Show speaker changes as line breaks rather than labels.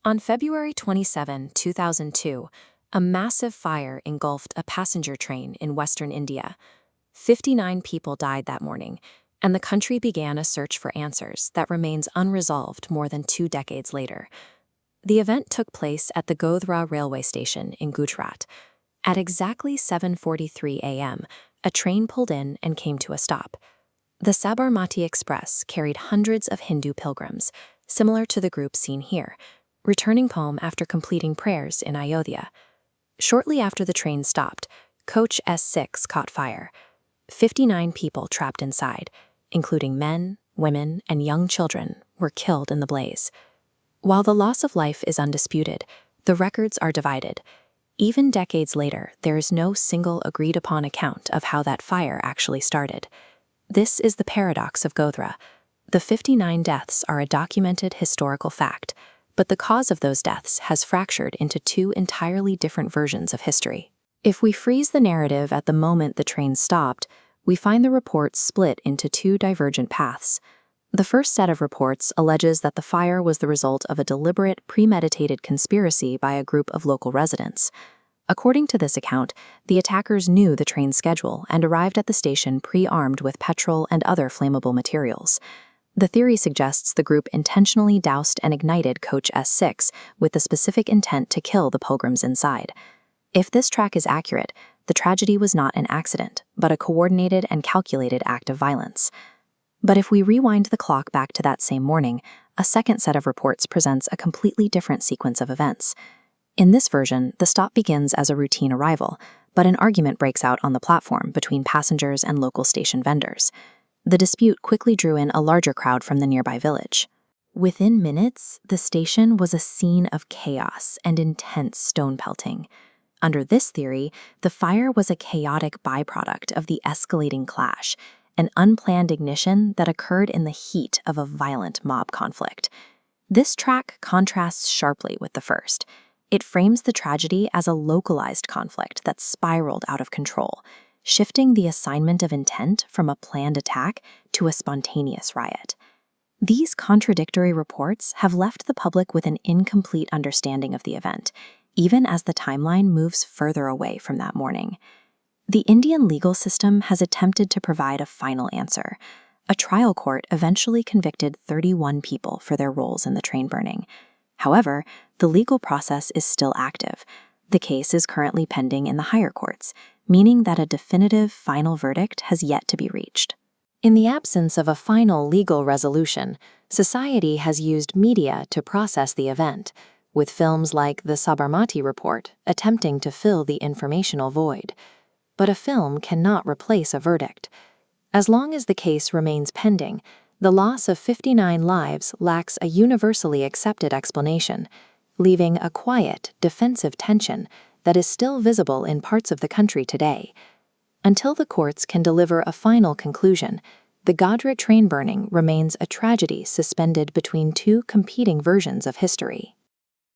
On February 27, 2002, a massive fire engulfed a passenger train in western India. 59 people died that morning, and the country began a search for answers that remains unresolved more than 2 decades later. The event took place at the Godhra railway station in Gujarat. At exactly 7:43 a.m., a train pulled in and came to a stop. The Sabarmati Express carried hundreds of Hindu pilgrims, similar to the group seen here, returning home after completing prayers in Ayodhya. Shortly after the train stopped, coach S6 caught fire. 59 people trapped inside, including men, women, and young children, were killed in the blaze. While the loss of life is undisputed, the records are divided. Even decades later, there is no single agreed-upon account of how that fire actually started. This is the paradox of Godhra. The 59 deaths are a documented historical fact, but the cause of those deaths has fractured into 2 entirely different versions of history. If we freeze the narrative at the moment the train stopped, we find the reports split into 2 divergent paths. The first set of reports alleges that the fire was the result of a deliberate, premeditated conspiracy by a group of local residents. According to this account, the attackers knew the train schedule and arrived at the station pre-armed with petrol and other flammable materials. The theory suggests the group intentionally doused and ignited coach S6 with the specific intent to kill the pilgrims inside. If this track is accurate, the tragedy was not an accident, but a coordinated and calculated act of violence. But if we rewind the clock back to that same morning, a second set of reports presents a completely different sequence of events. In this version, the stop begins as a routine arrival, but an argument breaks out on the platform between passengers and local station vendors. The dispute quickly drew in a larger crowd from the nearby village. Within minutes, the station was a scene of chaos and intense stone pelting. Under this theory, the fire was a chaotic byproduct of the escalating clash, an unplanned ignition that occurred in the heat of a violent mob conflict. This track contrasts sharply with the first. It frames the tragedy as a localized conflict that spiraled out of control, shifting the assignment of intent from a planned attack to a spontaneous riot. These contradictory reports have left the public with an incomplete understanding of the event, even as the timeline moves further away from that morning. The Indian legal system has attempted to provide a final answer. A trial court eventually convicted 31 people for their roles in the train burning. However, the legal process is still active. The case is currently pending in the higher courts, meaning that a definitive final verdict has yet to be reached. In the absence of a final legal resolution, society has used media to process the event, with films like the Sabarmati Report attempting to fill the informational void. But a film cannot replace a verdict. As long as the case remains pending, the loss of 59 lives lacks a universally accepted explanation, leaving a quiet, defensive tension that is still visible in parts of the country today. Until the courts can deliver a final conclusion, the Godhra train burning remains a tragedy suspended between 2 competing versions of history.